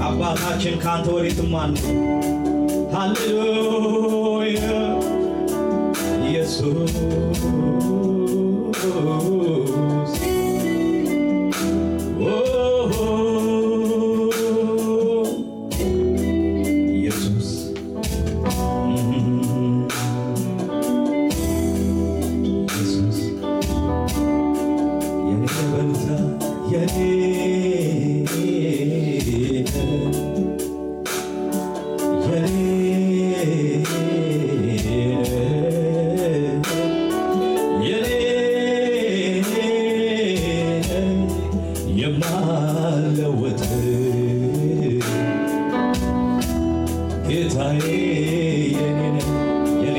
አባታችን ካንተ ወዴት ማን ሃሌሉያ ኢየሱስ ኢየሱስ ኢየሱስ የኔ በልታ የኔ የማለወጥ ጌታዬ የኔ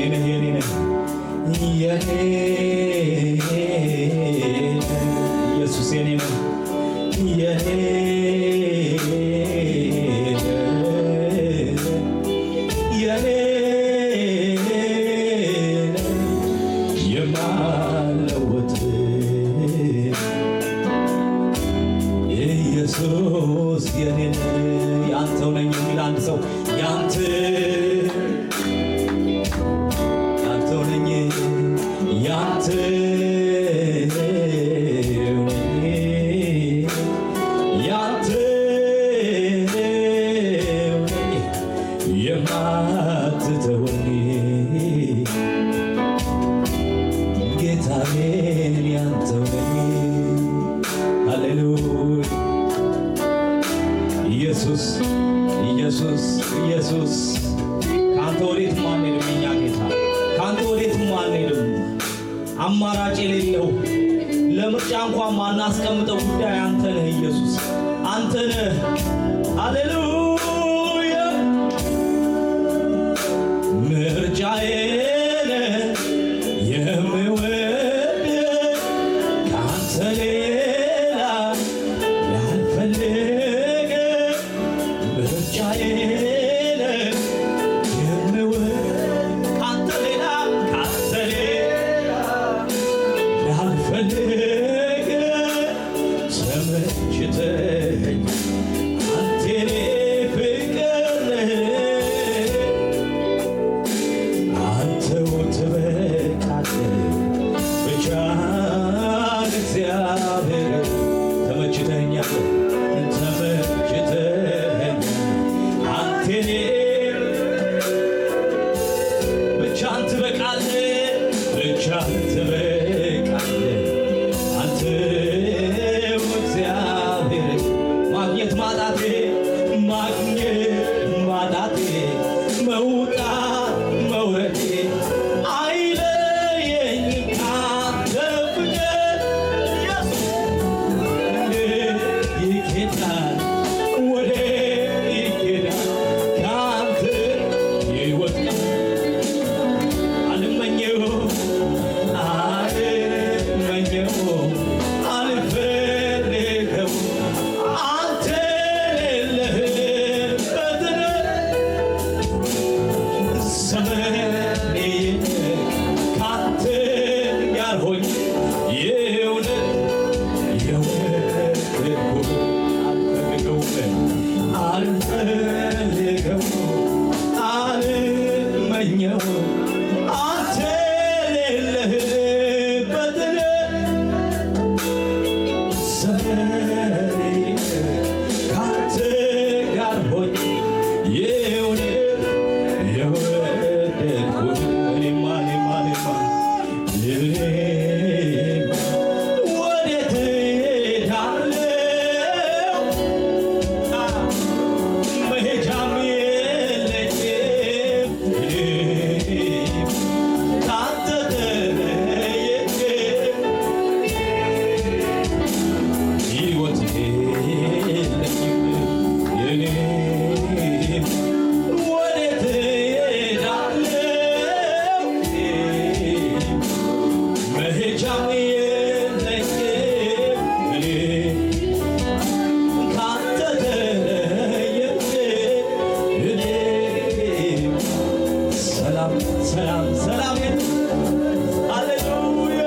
ኢየሱስ የኔ የማለወጥ ኢየሱስ የኔ ያንተው ነኝ የሚል አንድ ሰው ያንተው ነኝ የማትተወኝ ጌታዬ ያንተው ነኝ ሃሌሉያ ኢየሱስ ኢየሱስ ኢየሱስ ካንተ ወዴት ማን ሄድም የኛ ጌታ ካንተ ወዴት ማን ሄድም አማራጭ የሌለው ለምርጫ እንኳን ማናስቀምጠው ጉዳይ አንተ ነህ ኢየሱስ አንተ ነህ ሃሌሉያ ምርጫዬ ነህ የምወድ ካንተ ሌላ ያልፈልግ ምርጫዬ ነህ የምወድ ካንተ ሌላ ያልፈልግ ተመችተኝ አንተ የኔ ፍቅር አንተው ትበቃለህ ብቻ እግዚአብሔር ተመችተኛል አንተ የኔ ብቻ ትበቃለህ ብቻ ትበቃለህ አንተው እግዚአብሔር ማግኘት ማጣቴ መውጣት መውረዴ አይለየኝም ካንተ ፍቅር ይኬዳል ወዴት ይኬዳል ካንተ ይወጣል አልመኘው አልፈልገው አንተ የሌለህበት ዘመኔ ካንተ ጋር ሆኜ የእውነት አልፈልገው አልመኘው አንተ የሌለህበት ዘመኔ ካንተ ጋር ሆኜ የእውነት ሰላም ሰላም ሰላም ሃሌሉያ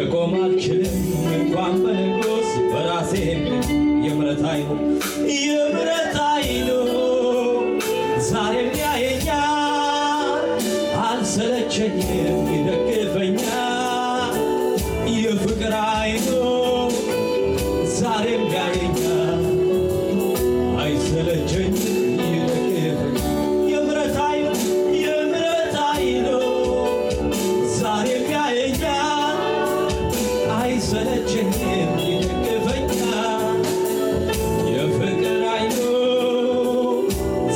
መቆም አልችልም እንኳን በንጉስ በራሴ የምሕረት ኃይሉ አይሰለቸኝም ይደግፈኛል የፍቅር አይኑ ዛሬም ያየኛል አይሰለቸኝም ይደግፈኛል የምሕረት አይኑ ዛሬም ያየኛል አይሰለቸኝም ይደግፈኛል የፍቅር አይኑ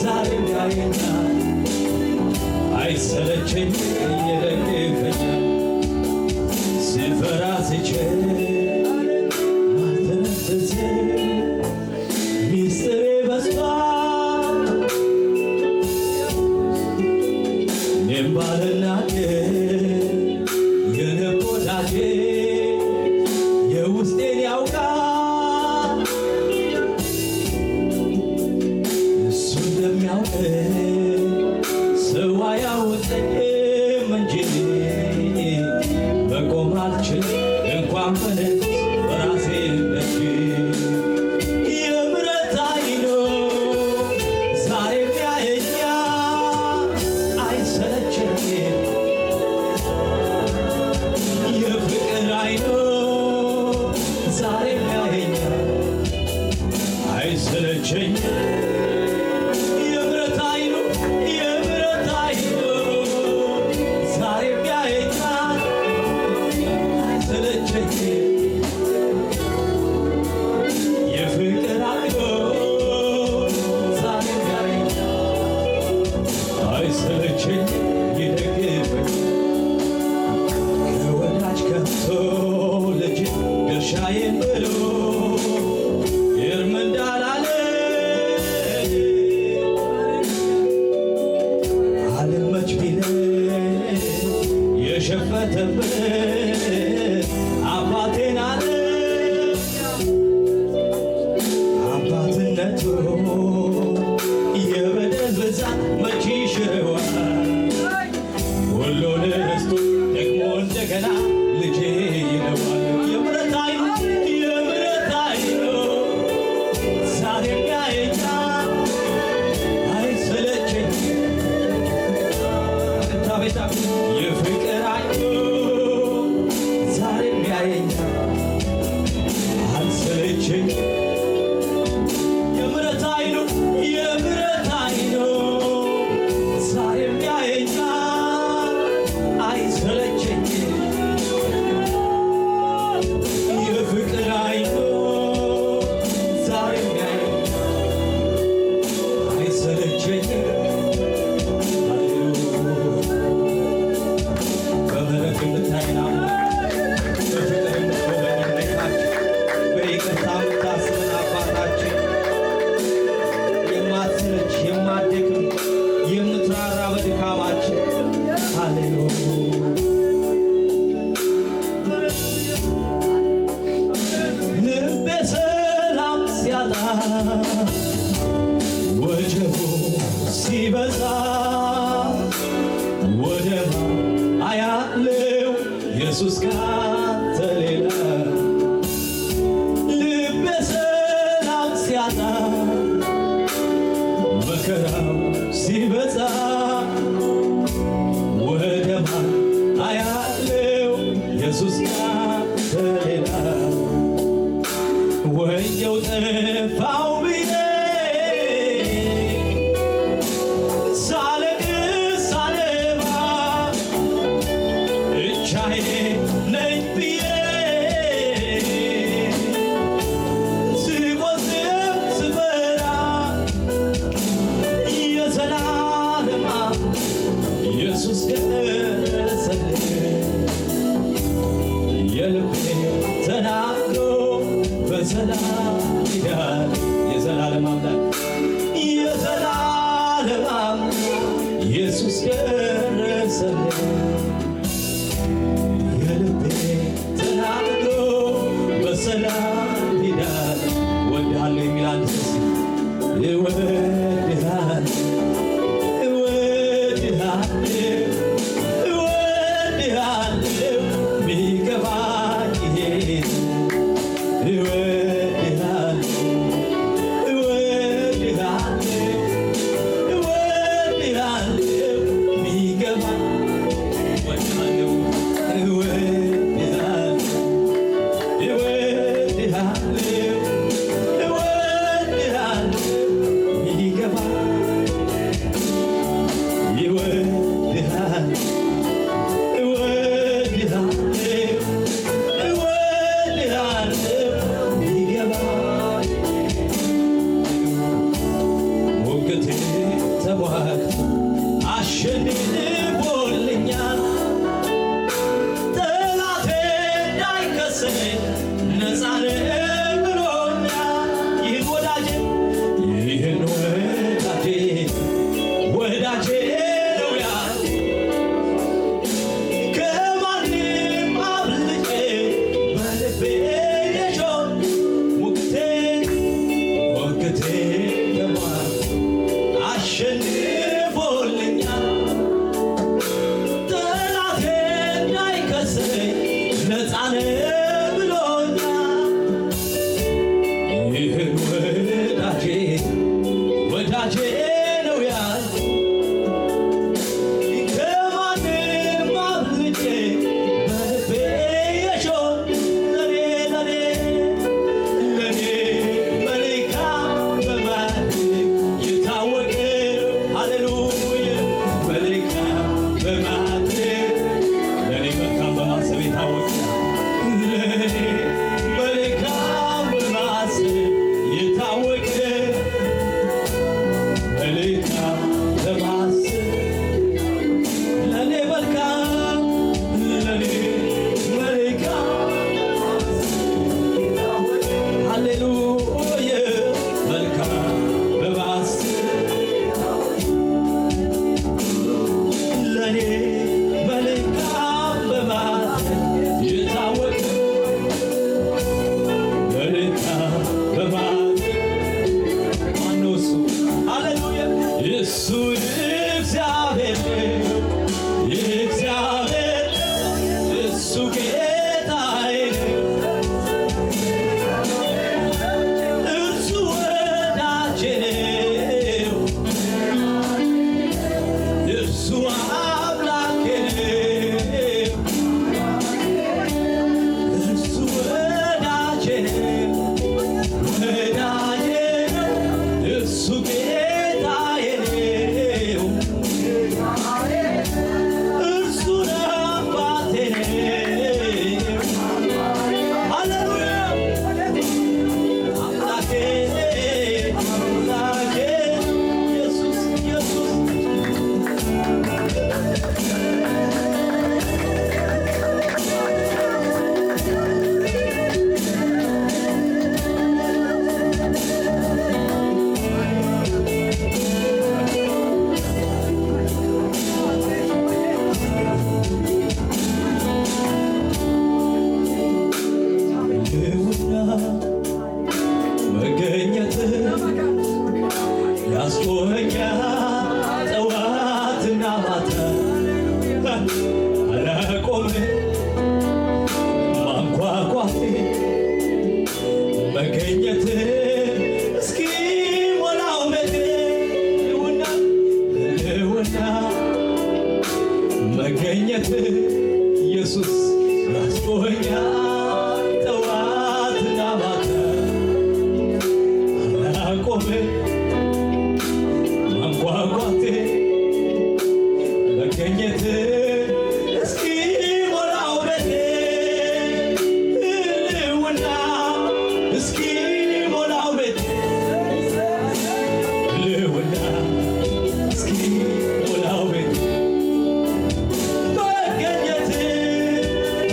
ዛሬም ያየኛል አይሰለቸኝም ይደግፈኛል ስፈራ ስችል ማልተነፈስ ሚስጥሬ በዝቷል እኔም ባልናገር የልብ ወዳጄ የውስጤን ያውቃል እሱ እንደሚያውቅ ሰው አያውቅም እንጂ መቆም አልችልም እንኳን በነፍስ በራሴ ደጅ የምሕረት አይኑ ዛሬም ያየኛል አይሰለቸኝም የፍቅር አይኑ ዛሬም ያየኛል አይሰለቸኝም የምሕረት አይኑ ዛሬም ያየኛል አይሰለቸኝም የፍቅር አይኑ ዛሬም ያየኛል አይሰለቸኝም ይደግፈኛል ከወዳጅ ከቶ ልጅ ድርሻዬን ብሎ እርም እንዳላለ አልመች ቢለኝ የሸፈተበት አባቴን አለ አባትነቱ የበደል ብዛት መቼ ይሽረዋል ሁሉን ረስቶ ደግሞ እንደገና ልጄ ይለዋል የምሕረት አይኑ ዛሬም ያየኛል አይሰለቸኝም ቤታ የፍቅር አይኑ ዛሬም ያየኛል አይሰለቸኝም የምሕረት አይኑ ዛሬም ያየኛል አይሰለቸኝም የፍቅር አይኑ ዛሬም ያየኛል አይሰለቸኝም በምሕረት የምታየን አምላክ በፍቅር የምትጎበኝ እመቤታችን በይቅርታ የምታስበን አባታችን የማትሰለች የማትደክም የምትራራ በድካማችን ሃሌሉያ ልቤ ሰላም ሲያጣ ወጀቡ ሲበዛ ወደ ማን አያለው ኢየሱስ ካንተ ሌላ ልቤ ሰላም ሲያጣ መከራው ሲበዛ ወደ ማን አያለው ኢየሱስ ካንተ ሌላ ወየው ጠፋው ብዬ ሳለቅስ ሳነባ ብቻዬን ነኝ ብዬ ስቆዝም ስፈራ የዘላለም ኢየሱስ ደረሰልኝ የልቤ ተናግሮ በሰላም ይዳል የዘላለም አምላክ ኢየሱስ ደረሰልኝ የልቤ ተናግሮ በሰላም ይዳል እወድሃለሁ የሚል አንድ ሰው እወድሃለሁ በኔ መልካም በማድረግ የታወቀ መልካም በማድረግ ማነው እሱ? ሃሌሉያ እሱ እግዚአብሔር እግዚአብሔር እሱ ጌታዬ እርሱ ወዳጄ እርሱ አምላኬ እርሱ ወዳጄ ወዳጄ እርሱ ጌታዬ እርሱ አባቴ ሃሌሉያ አምላኬ አምላኬ ኢየሱስ ኢየሱስ ልውና መገኘት ያስቆኛል ጠዋትና ማታ አላቆም ማንኳኳቴ መገኘት እስኪ ሞላው ቤቴ ልውና ልውና መገኘት ኢየሱስ ያስቆኛል ጠዋትና ማታ አላቆም ማንኳኳቴ መገኘት እስኪ ሞላው ቤቴ ልውና እስኪ ሞላው ቤቴ ልውና እስኪ ሞላው ቤቴ መገኘት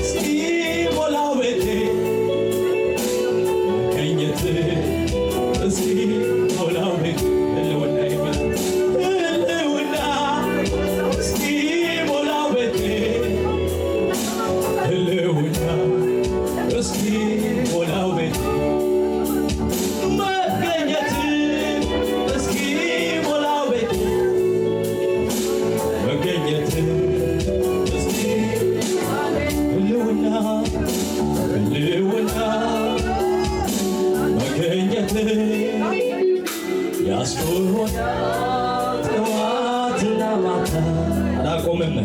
እስኪ ሞላው ቤቴ መገኘት እስኪ ሞላው ቤቴ ልውና ይበል ልውና እስኪ ሞላው ቤቴ ልውና እስኪ ሞላው ቤቴ መገኘት እስኪ ሞላው ቤቴ መገኘት እስኪ ልውና ልውና መገኘት ያስቆኛል ጠዋትና ማታ አላቆምም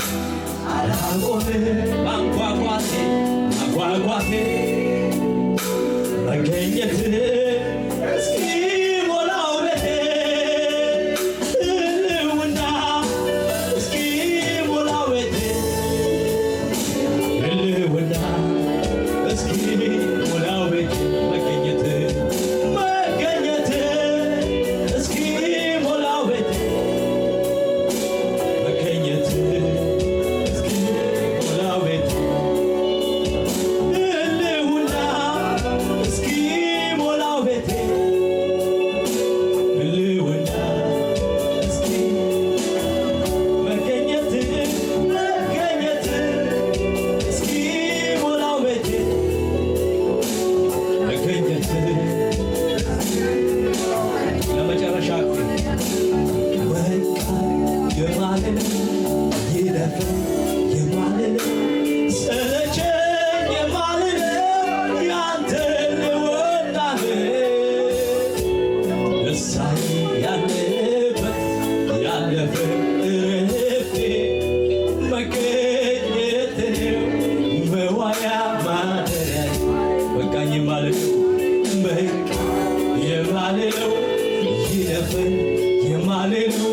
አላቆምም ማንኳኳቴ ማንኳኳቴ መገኘት እስኪ ሞላው ቤቴ ልውና እስኪ ሞላው ቤቴ ልውና እስኪ ሞላው ቤቴ መገኘት መገኘት እስኪ ሞላው ቤቴ መገኘት እስኪ ሞላው ቤቴ ልውና እስኪ ሞላው ቤቴ ልውና እስኪ መገኘት መገኘት እስኪ ሞላው ቤቴ መገኘት ለመጨረሻ በቃ የማልለው ይለፈኝ የማልለው ሰለቸኝ የማልለው ያንተን ወዳህ ደስታዬ ያለበት ያለፈ እረፍቴ መገኘት ነው መዋያ ማደሪያ በቃኝ የማልለው በቃ የማልለው ይለፈኝ የማልለው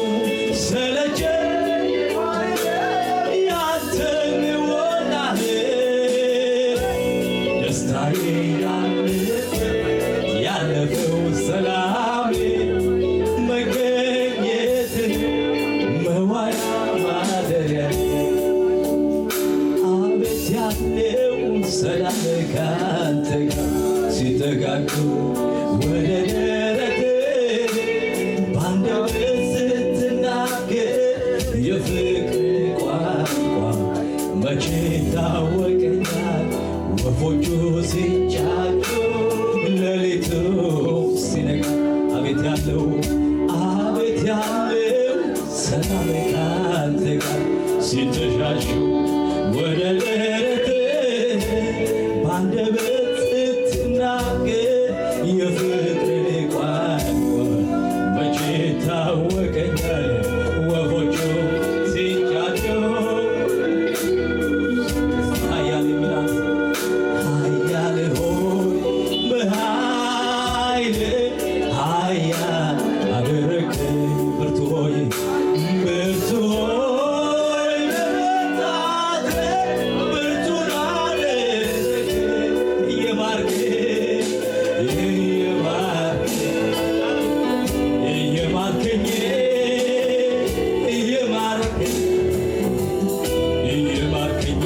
ሰለቸኝ ያንተን ወዳህ ደስታዬ ያለፈው ሰላሜ መገኘት መዋያ ማደሪያ አቤት ያለው ሰላም ካንተ ጋር ሲጠጋጉ ወደ ደረቴ ባንደበት ስትናገር የፍቅር ቋንቋ ስትሻሹ ወደ ደረት ባንደበት ስትናገር የፍቅር ቋንቋ መቼ ታወቀኛል ወፎቹ ሲንጫጩ ኃያል የሚላት ኃያል ሆይ በኃይል ኃያል አደረግከኝ ብርቱ ሆይ ብርቱ ሆይ ለመታደግ ብርቱን አደረግከኝ እየማርከኝ እየማርከኝ እየማርከኝ እየማርከኝ እየማርከኝ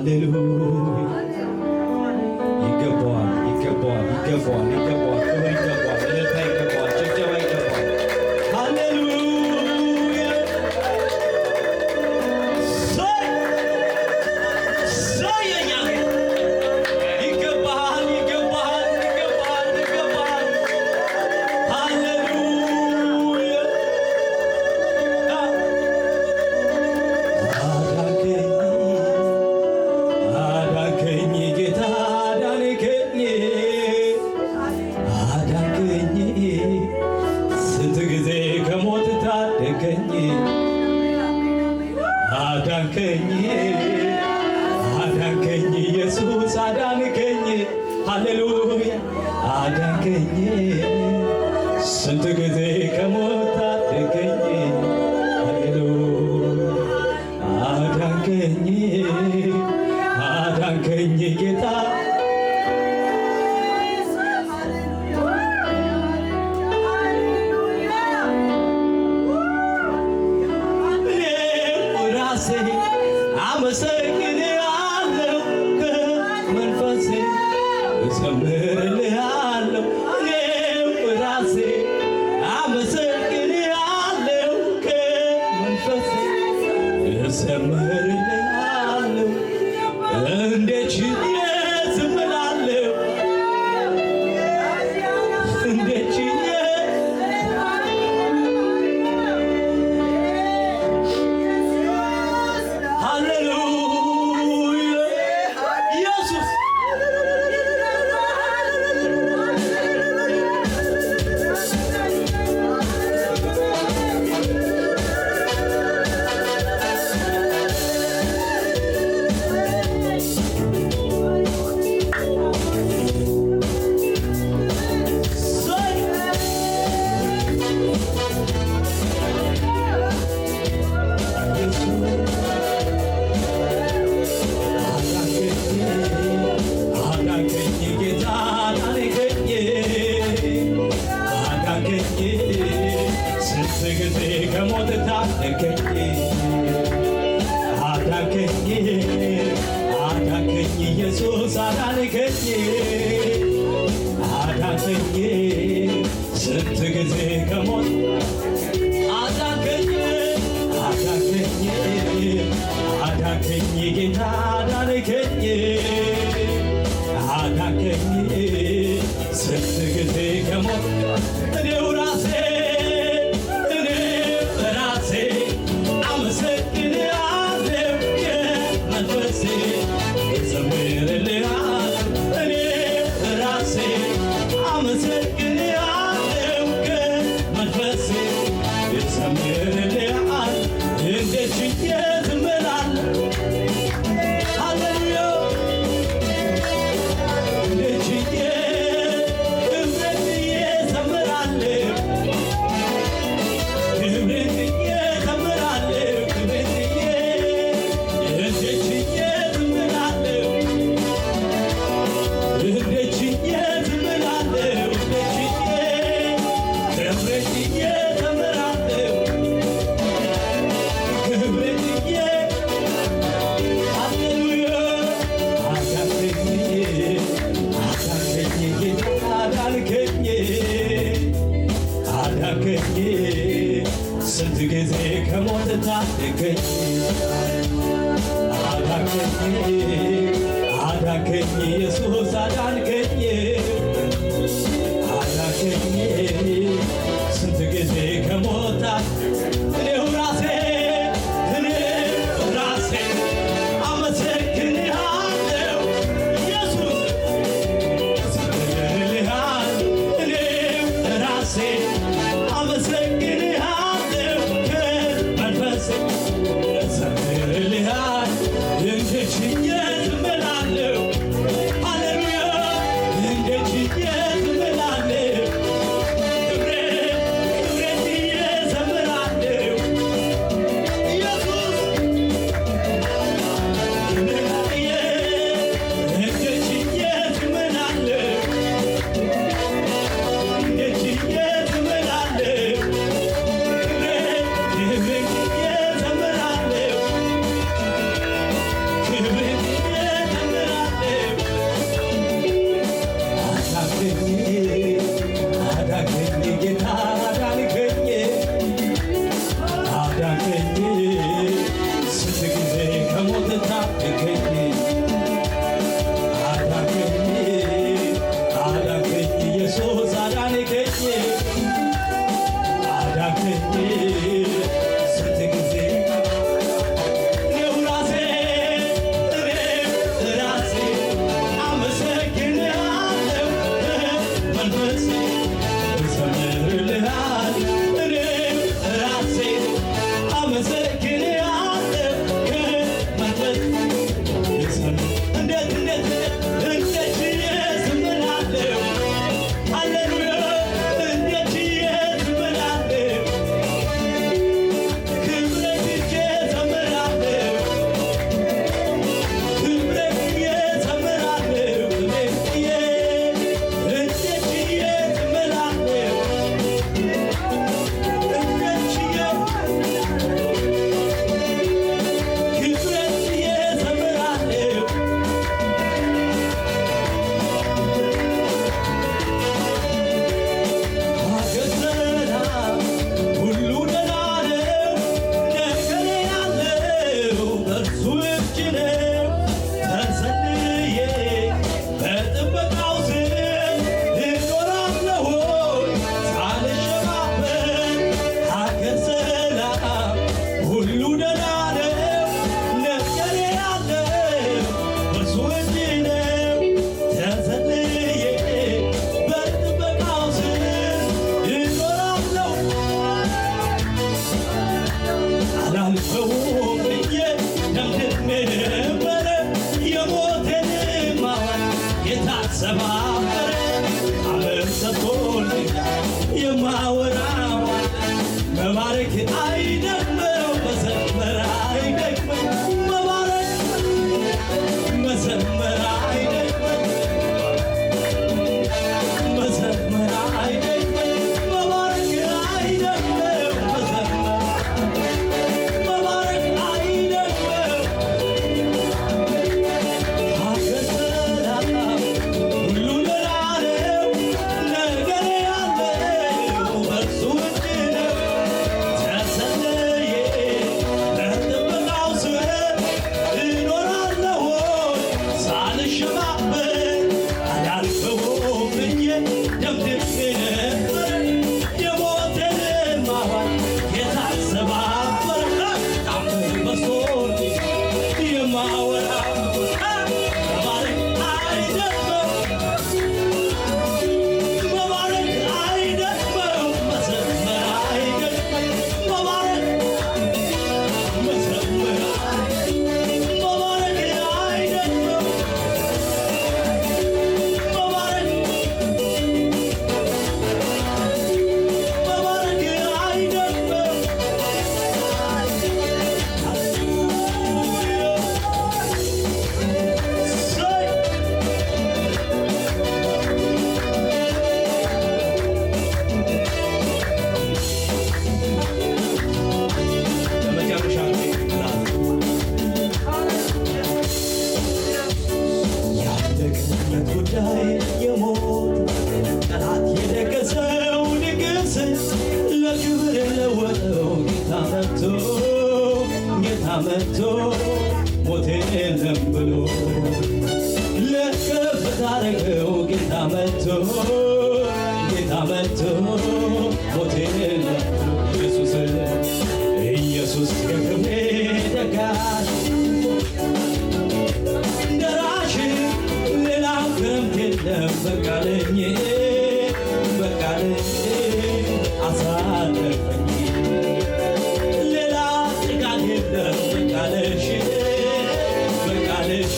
ሃሌሉያ ይገባዋል፣ ይገባዋል፣ ይገባዋል፣ ይገባዋል። ክብር ይገባዋል፣ እልልታ ይገባዋል፣ ጭብጨባ ይገባዋል። ሃሌሉያ ሳየኛ ይገባሃል፣ ይገባሃል፣ ይገባሃል፣ ይገባሃል። ሃሌሉያ አዳንከኝ ጌታ አዳንከኝ ስንት ጊዜ ከሞት ታደገኝ አዳንከኝ አዳንከኝ ኢየሱስ አዳንከኝ ሃሌሉያ አዳንከኝ ስንት ጊዜ ከሞት ታደገኝ ሃሌሉያ አዳንከኝ አዳንከኝ ጌታ አመሰግንሃለሁ ከመንፈሴ እዘምርልሃለሁ እኔም ራሴ አመሰግንሃለሁ ከመንፈሴ እዘምርልሃለሁ እንዴት ችዬ ዝም እላለሁ እንዴት ችዬ ሃሌሉያ ኢየሱስ ኢየሱስ አዳንከኝ አዳንከኝ ስንት ጊዜ ከሞት አዳንከኝ አዳንከኝ አዳንከኝ ጌታ አዳንከኝ አዳንከኝ ስንት ጊዜ ከሞት እኔው ራሴ አመሰግንሃለሁ መንፈሴ ይዘምርልሃል እኔ ራሴ አመሰግንሃለሁ መንፈሴ ይዘምርልሃል እንዴት ችዬ ዝም እላለሁ ሃሌሉያ እንዴት ችዬ ክብሬን ብዬ እዘምራለሁ ክብሬን ብዬ እዘምራለሁ ክብሬን ብዬ እንዴት ችዬ ዝም እላለሁ እንዴት ችዬ ዝም እላለሁ እንዴት ችዬ ክብሬን ብዬ እዘምራለሁ ክብሬን ብዬ ሃሌሉያ አዳንከኝ አዳንከኝ ጌታ አዳንከኝ አዳንከኝ ስንት ጊዜ ከሞት ታደገኝ አዳንከኝ አዳንከኝ ኢየሱስ አዳንከኝ አዳንከኝ ስንት ጊዜ ከሞት እኔው ራሴ አመሰግንሃለሁ ኢየሱስ ይዘምርልሃል እኔው ራሴ አመሰግንሃለሁ መንፈሴ ይዘምርልሃል እንዴት ችዬ ዝም እላለሁ ሃሌሉያ እንዴት ችዬ ዝም እላለሁ ክብሬን ብዬ እዘምራለሁ ኢየሱስ ክብሬን ብዬ እንዴት ችዬ ዝም እላለሁ እንዴት ችዬ ዝም እላለሁ ክብሬን ብዬ እዘምራለሁ ክብሬን ብዬ እዘምራለሁ አዳንከኝ ጌታ አዳንከኝ አዳንከኝ ስንት ጊዜ ከሞት ታደገኝ አዳንከኝ አዳንከኝ ኢየሱስ አዳንከኝ አዳንከኝ ስንት ጊዜ እኔው ራሴ አመሰግንሃለሁ መንፈሴ ይዘምርልሃል እኔው ራሴ አመሰግንሃለሁ መንፈሴ እንዴት ችዬ ዝም እላለሁ ሃሌሉያ እንዴት ችዬ ዝም እላለሁ ክብሬን ብዬ እዘምራለሁ ክብሬን ብዬ እዘምራለሁ ክብሬን ብዬ እንዴት ችዬ ዝም እላለሁ እንዴት ችዬ ክብሬን ብዬ እዘምራለሁ ሀገር ሰላም ሁሉ ደህና ነው ነገሬ ያለው በእርሱ እጅ ነው ተሰልዬ በጥበቃው ስር እኖራለሁ ሳልሸባበር ሀገር ሰላም ሁሉ ደህና ነው ነገሬ ያለው በእርሱ እጅ ነው ተሰልዬ በጥበቃው ስር እኖራለሁ አላልፈውም ብዬ ደምድሜ ነበረ የሞቴን ማዋል የታሰባበረ ዓለም ሰጥቶልኛል የማወራው መባረክ አይደክመው መዘመር አይደክመው መባረክ መዘመር አይደክመው መዘመር አይደክመው መባረክ አይደክመው መባረክ አይደክመው ሀገር ጉዳይ የሞት ጠላት የደገሰው ድግስ ለክብር ለወጠው ጌታ መጥቶ ሞት የለም ብሎ ለከፍታ አረገው ጌታ መጥቶ ሞት የለም ኢየሱስ የክብሬ ደጋሽ ደራሽ ሌላ ክረምት የለም በቃለኝ አሳለፈኝ ሌላ ጭጋግ የለም በቃለሽ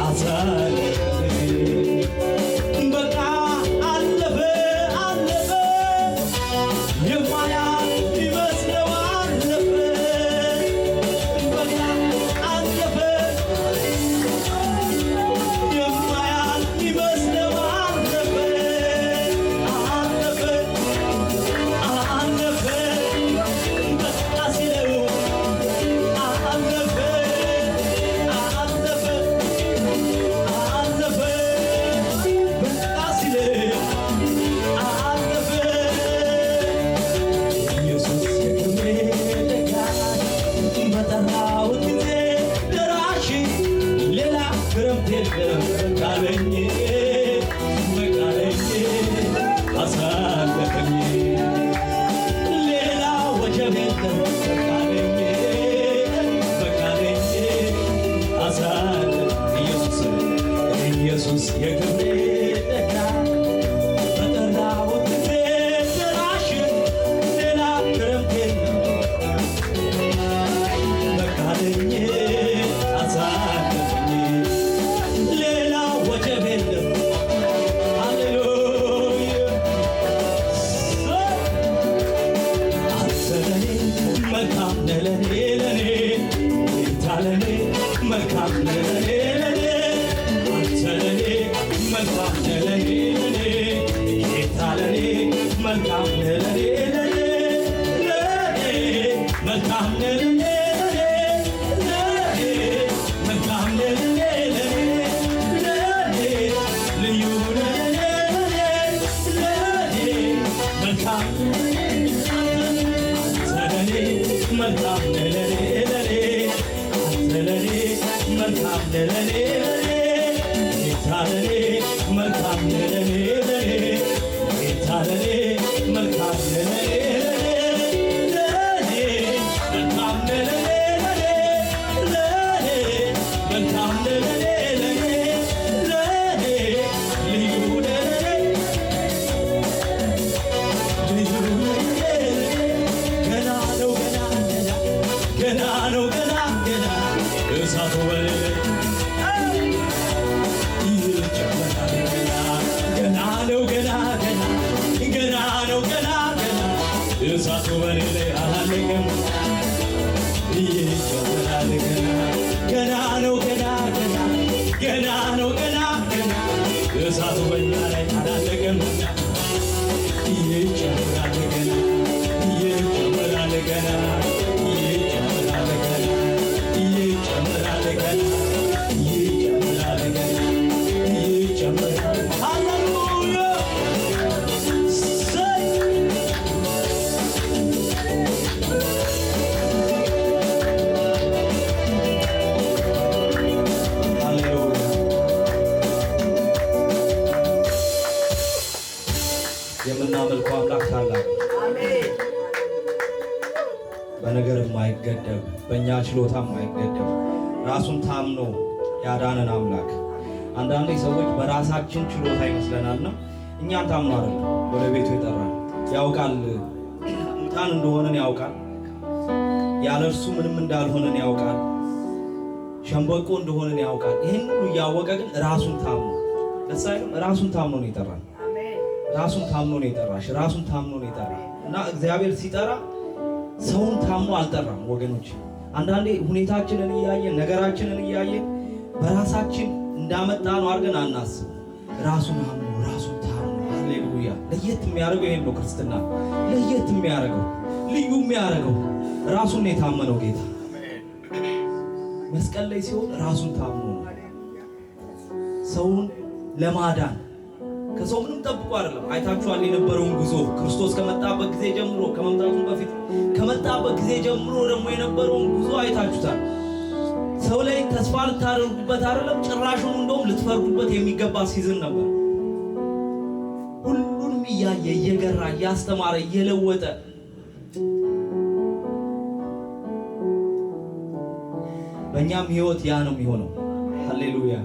አሳለፈኝ በቃ አለፈ የማያ ይመስለው አለፈ በቃ አለፈ የማያ ይመስለው አለፈ በቃ ሲለው አለፈ በቃ ሲለው አለፈ ኢየሱስ የክብሬ ደጋሽ በጠራሁት ጊዜ ደራሽ ሌላ ክረምት የለም በቃለኝ አሳለፈኝ ሌላ ወጀብ የለም በቃለኝ አሳለፈኝ ኢየሱስ የክብሬ ደጋሽ በጠራሁት ጊዜ ደራሽ ሌላ ክረምት የለም በቃለኝ አሳለፈኝ ሌላ ወጀብ የለም ሃሌሉያ አንተ ለኔ መልካም ነህ ለኔ ጌታ ለኔ መልካም ነህ ለኔ አንተ ለኔ መልካም ነህ ለኔ ጌታ ለኔ መልካም ነህ ለኔ መልካም ነህ ለኔ መልካም ነህ ለኔ ልዩ ነህ ለኔ መልካም አንተ ለኔ መልካም ነህ ለኔ አንተ ለኔ መልካም ነህ ለኔ ጌታ ለኔ መልካም ነህ ለኔ ጌታ ለኔ መልካም ነህ ለኔ መልካም ነህ ለኔ መልካም ነህ ለኔ ልዩ ነህ ገና ነው ገና እሳቱ በሌለ ይጨመራል ገና ነው ገና እሳቱ በሌለ አላለቀም ይጨመራል ገና ነው ገና እሳቱ በኛ ላይ አላለቀም ይጨመራል ገና የምናመልከው አምላክ ታላቅ በነገር የማይገደብ በእኛ ችሎታ የማይገደብ ራሱን ታምኖ ያዳነን አምላክ። አንዳንዴ ሰዎች በራሳችን ችሎታ ይመስለናልና እኛን ታምኖ አይደለም ወደ ቤቱ የጠራን። ያውቃል ሙታን እንደሆነን ያውቃል፣ ያለ እርሱ ምንም እንዳልሆነን ያውቃል፣ ሸምበቆ እንደሆነን ያውቃል። ይህን ሁሉ እያወቀ ግን ራሱን ታምኖ ደስ አይልም? ራሱን ታምኖ ነው የጠራን። ራሱን ታምኖ ነው የጠራሽ። ራሱን ታምኖ ነው የጠራ እና እግዚአብሔር ሲጠራ ሰውን ታምኖ አልጠራም ወገኖች። አንዳንዴ ሁኔታችንን እያየን ነገራችንን እያየን በራሳችን እንዳመጣ ነው አድርገን አናስብ። ራሱን አምኖ ራሱን ታምኖ ሃሌሉያ። ለየት የሚያደርገው ይሄን ነው ክርስትና። ለየት የሚያደርገው ልዩ የሚያደርገው ራሱን የታመነው ጌታ መስቀል ላይ ሲሆን ራሱን ታምኖ ነው። ሰውን ለማዳን ከሰው ምንም ጠብቆ አይደለም። አይታችኋል የነበረውን ጉዞ ክርስቶስ ከመጣበት ጊዜ ጀምሮ ከመምጣቱ በፊት ከመጣበት ጊዜ ጀምሮ ደግሞ የነበረውን ጉዞ አይታችሁታል። ሰው ላይ ተስፋ ልታደርጉበት አይደለም፣ ጭራሹን እንደውም ልትፈርዱበት የሚገባ ሲዝን ነበር። ሁሉንም እያየ እየገራ እያስተማረ እየለወጠ በእኛም ህይወት ያ ነው የሚሆነው። ሃሌሉያ።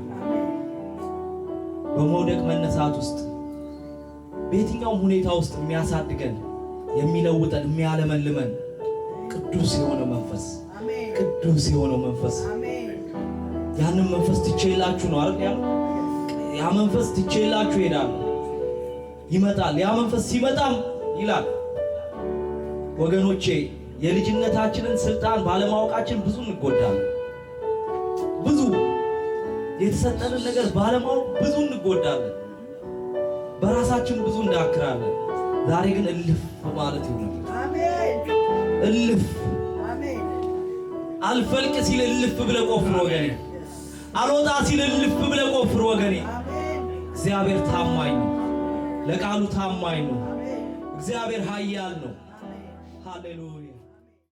በመውደቅ መነሳት ውስጥ በየትኛውም ሁኔታ ውስጥ የሚያሳድገን የሚለውጠን የሚያለመልመን ቅዱስ የሆነው መንፈስ ቅዱስ የሆነው መንፈስ ያንን መንፈስ ትቼላችሁ ነው አይደል ያለው። ያ መንፈስ ትቼላችሁ ይሄዳል፣ ይመጣል። ያ መንፈስ ሲመጣም ይላል ወገኖቼ የልጅነታችንን ስልጣን ባለማወቃችን ብዙ እንጎዳለን። ብዙ የተሰጠንን ነገር ባለማወቅ ብዙ እንጎዳለን። በራሳችን ብዙ እንዳክራለን። ዛሬ ግን እልፍ ማለት ይሁን። አሜን። እልፍ አሜን። አልፈልቅ ሲል እልፍ ብለ ቆፍር ወገኔ። አልወጣ ሲል እልፍ ብለ ቆፍር ወገኔ። እግዚአብሔር ታማኝ ነው፣ ለቃሉ ታማኝ ነው። እግዚአብሔር ኃያል ነው። ሃሌሉያ።